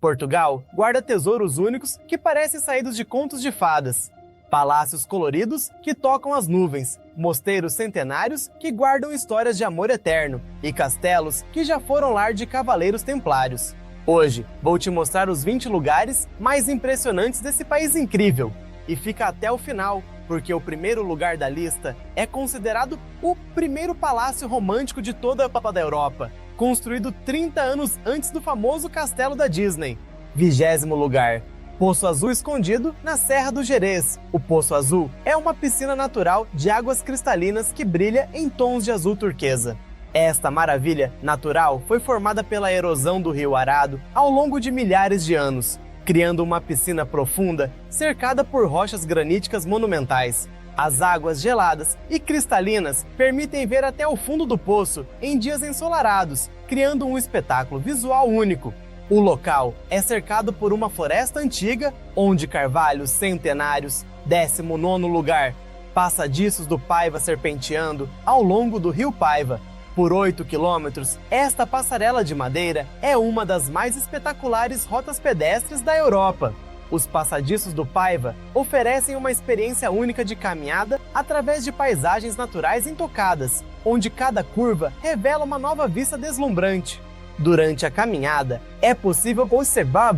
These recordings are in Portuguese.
Portugal guarda tesouros únicos que parecem saídos de contos de fadas. Palácios coloridos que tocam as nuvens, mosteiros centenários que guardam histórias de amor eterno e castelos que já foram lar de cavaleiros templários. Hoje vou te mostrar os 20 lugares mais impressionantes desse país incrível. E fica até o final, porque o primeiro lugar da lista é considerado o primeiro palácio romântico de toda a Europa, construído 30 anos antes do famoso castelo da Disney. 20º lugar. Poço Azul escondido na Serra do Gerês. O Poço Azul é uma piscina natural de águas cristalinas que brilha em tons de azul turquesa. Esta maravilha natural foi formada pela erosão do rio Arado ao longo de milhares de anos, criando uma piscina profunda cercada por rochas graníticas monumentais. As águas geladas e cristalinas permitem ver até o fundo do poço em dias ensolarados, criando um espetáculo visual único. O local é cercado por uma floresta antiga, onde carvalhos centenários. 19º lugar. Passadiços do Paiva serpenteando ao longo do rio Paiva. Por 8 quilômetros, esta passarela de madeira é uma das mais espetaculares rotas pedestres da Europa. Os passadiços do Paiva oferecem uma experiência única de caminhada através de paisagens naturais intocadas, onde cada curva revela uma nova vista deslumbrante. Durante a caminhada, é possível observar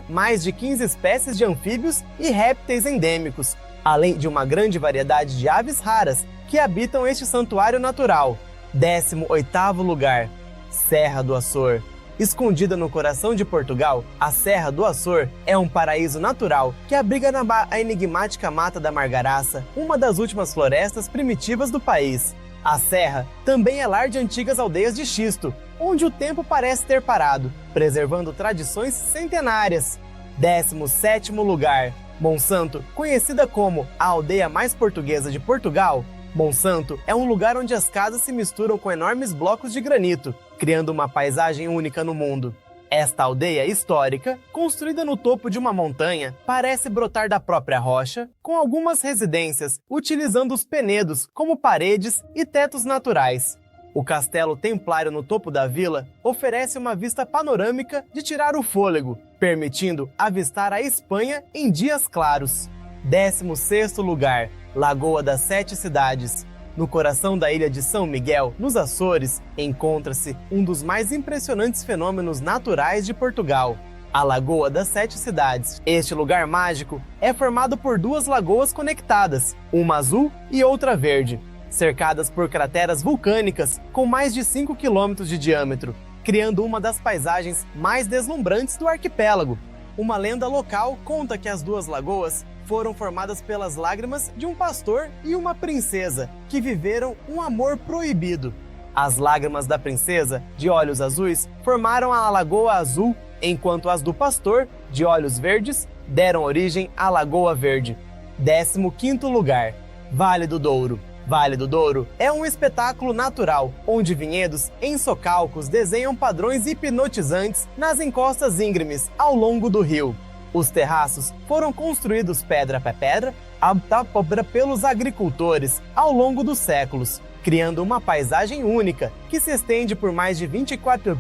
mais de 15 espécies de anfíbios e répteis endêmicos, além de uma grande variedade de aves raras que habitam este santuário natural. 18º lugar. Serra do Açor. Escondida no coração de Portugal, a Serra do Açor é um paraíso natural que abriga a enigmática Mata da Margaraça, uma das últimas florestas primitivas do país. A serra também é lar de antigas aldeias de xisto, onde o tempo parece ter parado, preservando tradições centenárias. 17º lugar. Monsanto, conhecida como a aldeia mais portuguesa de Portugal, Monsanto é um lugar onde as casas se misturam com enormes blocos de granito, criando uma paisagem única no mundo. Esta aldeia histórica, construída no topo de uma montanha, parece brotar da própria rocha, com algumas residências utilizando os penedos como paredes e tetos naturais. O castelo templário no topo da vila oferece uma vista panorâmica de tirar o fôlego, permitindo avistar a Espanha em dias claros. 16º lugar. Lagoa das Sete Cidades. No coração da ilha de São Miguel, nos Açores, encontra-se um dos mais impressionantes fenômenos naturais de Portugal, a Lagoa das Sete Cidades. Este lugar mágico é formado por duas lagoas conectadas, uma azul e outra verde, cercadas por crateras vulcânicas com mais de 5 quilômetros de diâmetro, criando uma das paisagens mais deslumbrantes do arquipélago. Uma lenda local conta que as duas lagoas foram formadas pelas lágrimas de um pastor e uma princesa, que viveram um amor proibido. As lágrimas da princesa, de olhos azuis, formaram a Lagoa Azul, enquanto as do pastor, de olhos verdes, deram origem à Lagoa Verde. 15º lugar. Vale do Douro. Vale do Douro é um espetáculo natural, onde vinhedos em socalcos desenham padrões hipnotizantes nas encostas íngremes ao longo do rio. Os terraços foram construídos pedra a pedra pelos agricultores ao longo dos séculos, criando uma paisagem única que se estende por mais de 24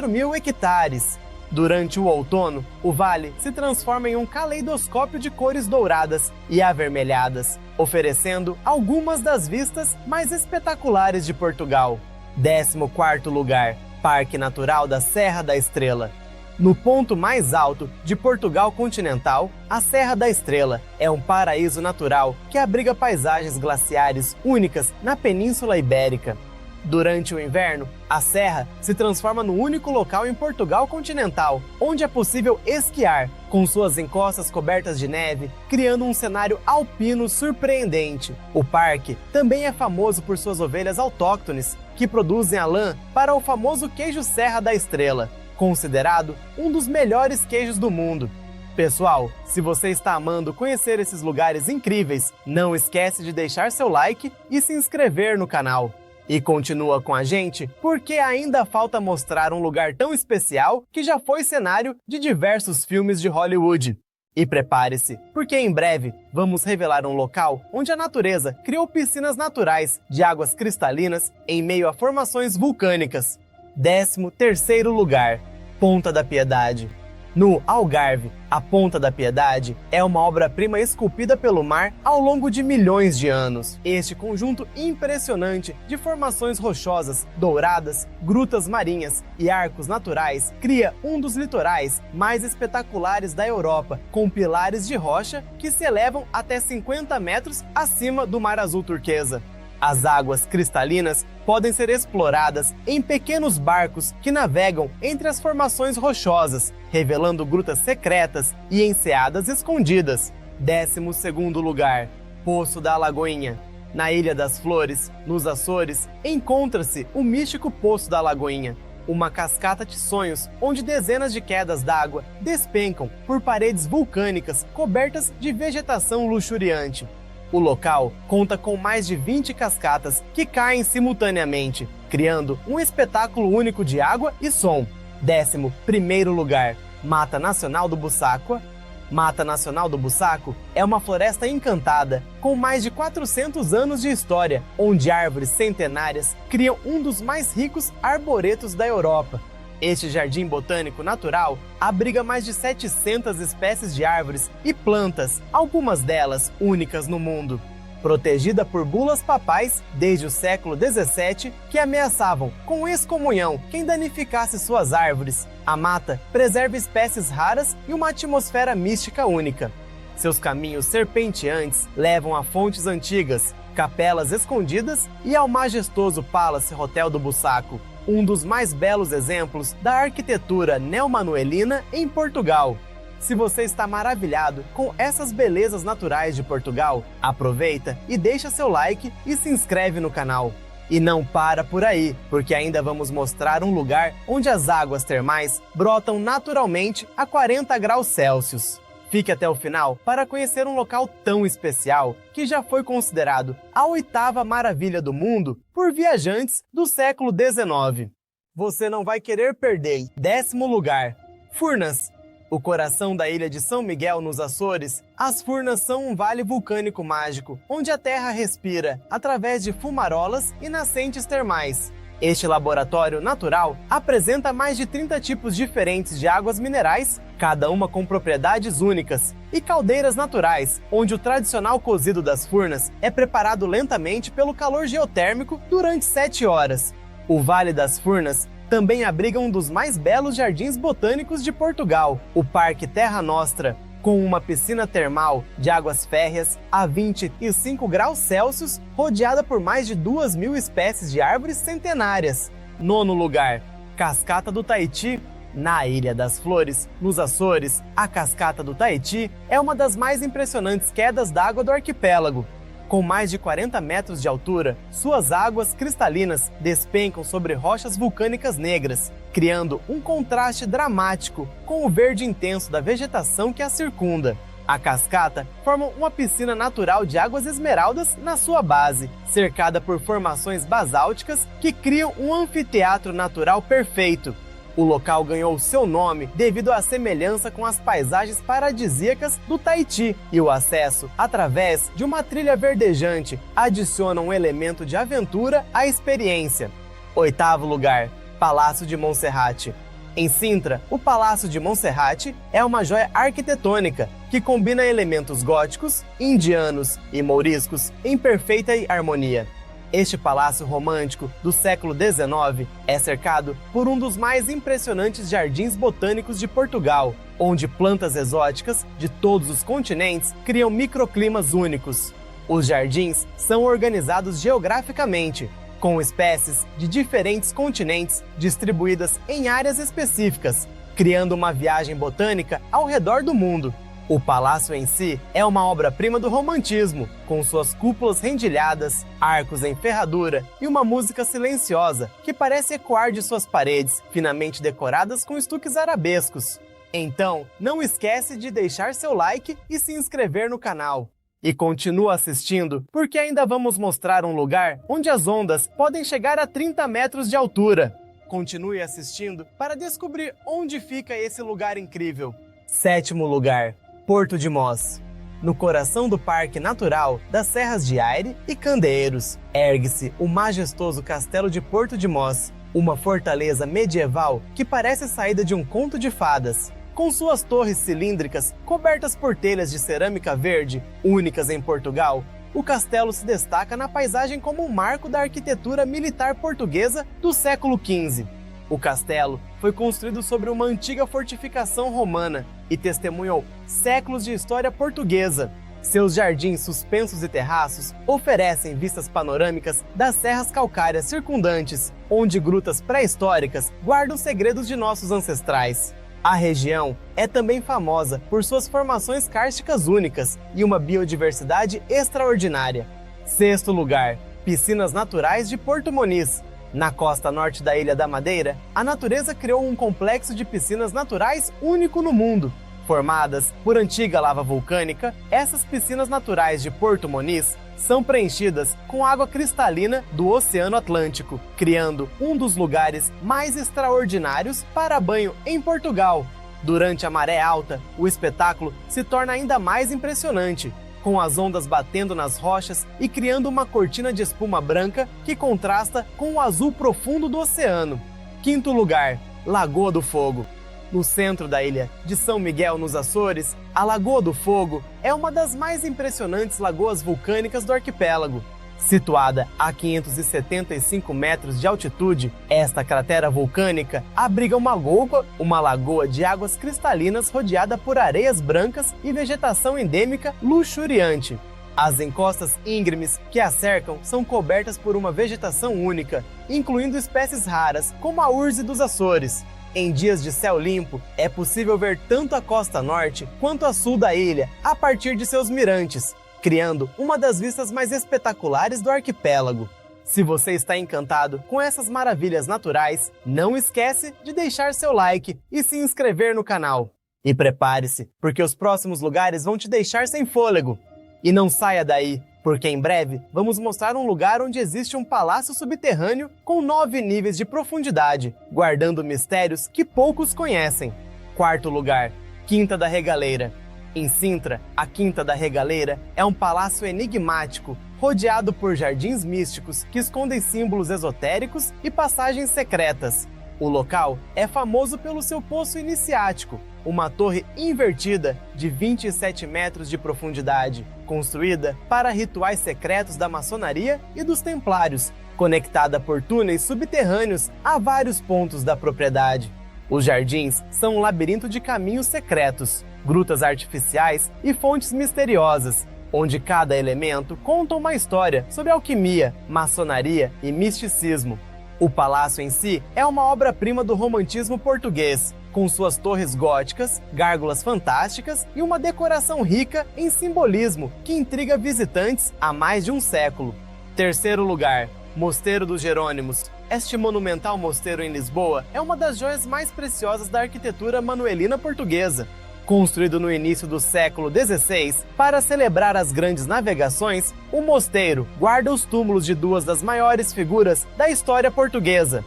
mil hectares. Durante o outono, o vale se transforma em um caleidoscópio de cores douradas e avermelhadas, oferecendo algumas das vistas mais espetaculares de Portugal. 14º lugar. Parque Natural da Serra da Estrela. No ponto mais alto de Portugal continental, a Serra da Estrela é um paraíso natural que abriga paisagens glaciares únicas na Península Ibérica. Durante o inverno, a serra se transforma no único local em Portugal continental onde é possível esquiar, com suas encostas cobertas de neve, criando um cenário alpino surpreendente. O parque também é famoso por suas ovelhas autóctones, que produzem a lã para o famoso queijo Serra da Estrela, considerado um dos melhores queijos do mundo. Pessoal, se você está amando conhecer esses lugares incríveis, não esquece de deixar seu like e se inscrever no canal. E continua com a gente porque ainda falta mostrar um lugar tão especial que já foi cenário de diversos filmes de Hollywood. E prepare-se, porque em breve vamos revelar um local onde a natureza criou piscinas naturais de águas cristalinas em meio a formações vulcânicas. 13º lugar, Ponta da Piedade. No Algarve, a Ponta da Piedade é uma obra-prima esculpida pelo mar ao longo de milhões de anos. Este conjunto impressionante de formações rochosas, douradas, grutas marinhas e arcos naturais cria um dos litorais mais espetaculares da Europa, com pilares de rocha que se elevam até 50 metros acima do mar azul turquesa. As águas cristalinas podem ser exploradas em pequenos barcos que navegam entre as formações rochosas, revelando grutas secretas e enseadas escondidas. 12º lugar, Poço da Lagoinha. Na Ilha das Flores, nos Açores, encontra-se o místico Poço da Lagoinha, uma cascata de sonhos onde dezenas de quedas d'água despencam por paredes vulcânicas cobertas de vegetação luxuriante. O local conta com mais de 20 cascatas que caem simultaneamente, criando um espetáculo único de água e som. 11º lugar, Mata Nacional do Bussáqua. Mata Nacional do Bussaco é uma floresta encantada, com mais de 400 anos de história, onde árvores centenárias criam um dos mais ricos arboretos da Europa. Este jardim botânico natural abriga mais de 700 espécies de árvores e plantas, algumas delas únicas no mundo. Protegida por bulas papais desde o século XVII, que ameaçavam com excomunhão quem danificasse suas árvores, a mata preserva espécies raras e uma atmosfera mística única. Seus caminhos serpenteantes levam a fontes antigas, capelas escondidas e ao majestoso Palace Hotel do Bussaco, um dos mais belos exemplos da arquitetura neomanuelina em Portugal. Se você está maravilhado com essas belezas naturais de Portugal, aproveita e deixa seu like e se inscreve no canal. E não para por aí, porque ainda vamos mostrar um lugar onde as águas termais brotam naturalmente a 40 graus Celsius. Fique até o final para conhecer um local tão especial que já foi considerado a 8ª maravilha do mundo por viajantes do século XIX. Você não vai querer perder. 10º lugar, Furnas. O coração da ilha de São Miguel, nos Açores, as Furnas são um vale vulcânico mágico, onde a terra respira através de fumarolas e nascentes termais. Este laboratório natural apresenta mais de 30 tipos diferentes de águas minerais, cada uma com propriedades únicas, e caldeiras naturais, onde o tradicional cozido das Furnas é preparado lentamente pelo calor geotérmico durante 7 horas. O Vale das Furnas também abriga um dos mais belos jardins botânicos de Portugal, o Parque Terra Nostra, com uma piscina termal de águas férreas a 25 graus Celsius, rodeada por mais de 2.000 espécies de árvores centenárias. 9º lugar, Cascata do Taiti. Na Ilha das Flores, nos Açores, a Cascata do Taiti é uma das mais impressionantes quedas d'água do arquipélago. Com mais de 40 metros de altura, suas águas cristalinas despencam sobre rochas vulcânicas negras, criando um contraste dramático com o verde intenso da vegetação que a circunda. A cascata forma uma piscina natural de águas esmeraldas na sua base, cercada por formações basálticas que criam um anfiteatro natural perfeito. O local ganhou seu nome devido à semelhança com as paisagens paradisíacas do Taiti, e o acesso, através de uma trilha verdejante, adiciona um elemento de aventura à experiência. 8º lugar, Palácio de Monserrate. Em Sintra, o Palácio de Monserrate é uma joia arquitetônica que combina elementos góticos, indianos e mouriscos em perfeita harmonia. Este palácio romântico do século XIX é cercado por um dos mais impressionantes jardins botânicos de Portugal, onde plantas exóticas de todos os continentes criam microclimas únicos. Os jardins são organizados geograficamente, com espécies de diferentes continentes distribuídas em áreas específicas, criando uma viagem botânica ao redor do mundo. O palácio em si é uma obra-prima do romantismo, com suas cúpulas rendilhadas, arcos em ferradura e uma música silenciosa que parece ecoar de suas paredes, finamente decoradas com estuques arabescos. Então, não esquece de deixar seu like e se inscrever no canal. E continua assistindo, porque ainda vamos mostrar um lugar onde as ondas podem chegar a 30 metros de altura. Continue assistindo para descobrir onde fica esse lugar incrível. 7º lugar, Porto de Mós. No coração do Parque Natural das Serras de Aire e Candeeiros, ergue-se o majestoso Castelo de Porto de Mós, uma fortaleza medieval que parece saída de um conto de fadas. Com suas torres cilíndricas cobertas por telhas de cerâmica verde, únicas em Portugal, o castelo se destaca na paisagem como um marco da arquitetura militar portuguesa do século XV. O castelo foi construído sobre uma antiga fortificação romana e testemunhou séculos de história portuguesa. Seus jardins suspensos e terraços oferecem vistas panorâmicas das serras calcárias circundantes, onde grutas pré-históricas guardam segredos de nossos ancestrais. A região é também famosa por suas formações kársticas únicas e uma biodiversidade extraordinária. Sexto lugar, piscinas naturais de Porto Moniz. Na costa norte da Ilha da Madeira, a natureza criou um complexo de piscinas naturais único no mundo. Formadas por antiga lava vulcânica, essas piscinas naturais de Porto Moniz são preenchidas com água cristalina do Oceano Atlântico, criando um dos lugares mais extraordinários para banho em Portugal. Durante a maré alta, o espetáculo se torna ainda mais impressionante, com as ondas batendo nas rochas e criando uma cortina de espuma branca que contrasta com o azul profundo do oceano. Quinto lugar, Lagoa do Fogo. No centro da ilha de São Miguel, nos Açores, a Lagoa do Fogo é uma das mais impressionantes lagoas vulcânicas do arquipélago. Situada a 575 metros de altitude, esta cratera vulcânica abriga uma lagoa de águas cristalinas rodeada por areias brancas e vegetação endêmica luxuriante. As encostas íngremes que a cercam são cobertas por uma vegetação única, incluindo espécies raras como a urze dos Açores. Em dias de céu limpo, é possível ver tanto a costa norte quanto a sul da ilha a partir de seus mirantes, criando uma das vistas mais espetaculares do arquipélago. Se você está encantado com essas maravilhas naturais, não esquece de deixar seu like e se inscrever no canal. E prepare-se, porque os próximos lugares vão te deixar sem fôlego. E não saia daí, porque em breve vamos mostrar um lugar onde existe um palácio subterrâneo com 9 níveis de profundidade, guardando mistérios que poucos conhecem. Quarto lugar, Quinta da Regaleira. Em Sintra, a Quinta da Regaleira é um palácio enigmático, rodeado por jardins místicos que escondem símbolos esotéricos e passagens secretas. O local é famoso pelo seu poço iniciático, uma torre invertida de 27 metros de profundidade, construída para rituais secretos da maçonaria e dos templários, conectada por túneis subterrâneos a vários pontos da propriedade. Os jardins são um labirinto de caminhos secretos, grutas artificiais e fontes misteriosas, onde cada elemento conta uma história sobre alquimia, maçonaria e misticismo. O palácio em si é uma obra-prima do romantismo português, com suas torres góticas, gárgulas fantásticas e uma decoração rica em simbolismo que intriga visitantes há mais de um século. Terceiro lugar, Mosteiro dos Jerônimos. Este monumental mosteiro em Lisboa é uma das joias mais preciosas da arquitetura manuelina portuguesa. Construído no início do século XVI, para celebrar as grandes navegações, o mosteiro guarda os túmulos de duas das maiores figuras da história portuguesa: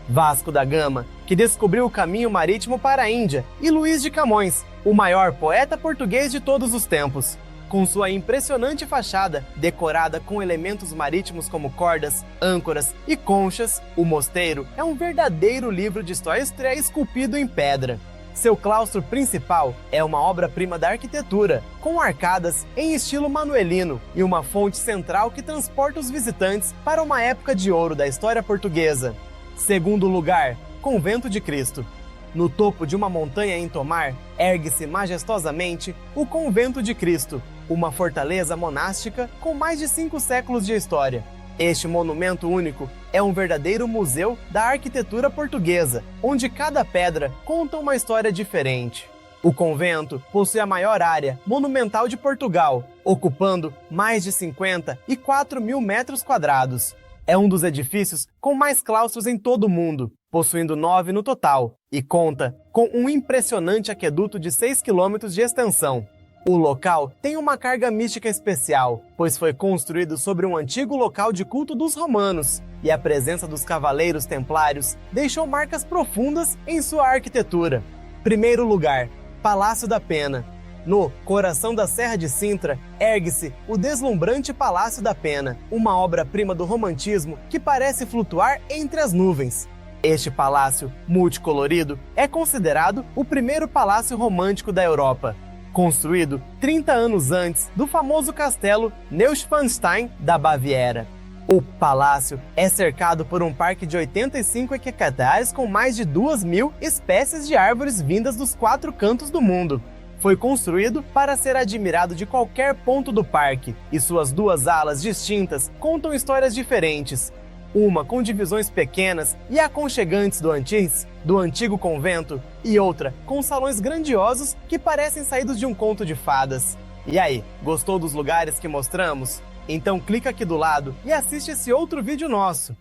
Vasco da Gama, que descobriu o caminho marítimo para a Índia, e Luís de Camões, o maior poeta português de todos os tempos. Com sua impressionante fachada, decorada com elementos marítimos como cordas, âncoras e conchas, o mosteiro é um verdadeiro livro de história esculpido em pedra. Seu claustro principal é uma obra-prima da arquitetura, com arcadas em estilo manuelino e uma fonte central que transporta os visitantes para uma época de ouro da história portuguesa. Segundo lugar, Convento de Cristo. No topo de uma montanha em Tomar, ergue-se majestosamente o Convento de Cristo, uma fortaleza monástica com mais de 5 séculos de história. Este monumento único é um verdadeiro museu da arquitetura portuguesa, onde cada pedra conta uma história diferente. O convento possui a maior área monumental de Portugal, ocupando mais de 54 mil metros quadrados. É um dos edifícios com mais claustros em todo o mundo, possuindo 9 no total, e conta com um impressionante aqueduto de 6 quilômetros de extensão. O local tem uma carga mística especial, pois foi construído sobre um antigo local de culto dos romanos, e a presença dos cavaleiros templários deixou marcas profundas em sua arquitetura. Primeiro lugar, Palácio da Pena. No coração da Serra de Sintra, ergue-se o deslumbrante Palácio da Pena, uma obra-prima do romantismo que parece flutuar entre as nuvens. Este palácio multicolorido é considerado o primeiro palácio romântico da Europa, construído 30 anos antes do famoso castelo Neuschwanstein da Baviera. O palácio é cercado por um parque de 85 hectares com mais de 2.000 espécies de árvores vindas dos 4 cantos do mundo. Foi construído para ser admirado de qualquer ponto do parque, e suas 2 alas distintas contam histórias diferentes. Uma com divisões pequenas e aconchegantes do antigo convento, e outra com salões grandiosos que parecem saídos de um conto de fadas. E aí, gostou dos lugares que mostramos? Então clica aqui do lado e assiste esse outro vídeo nosso.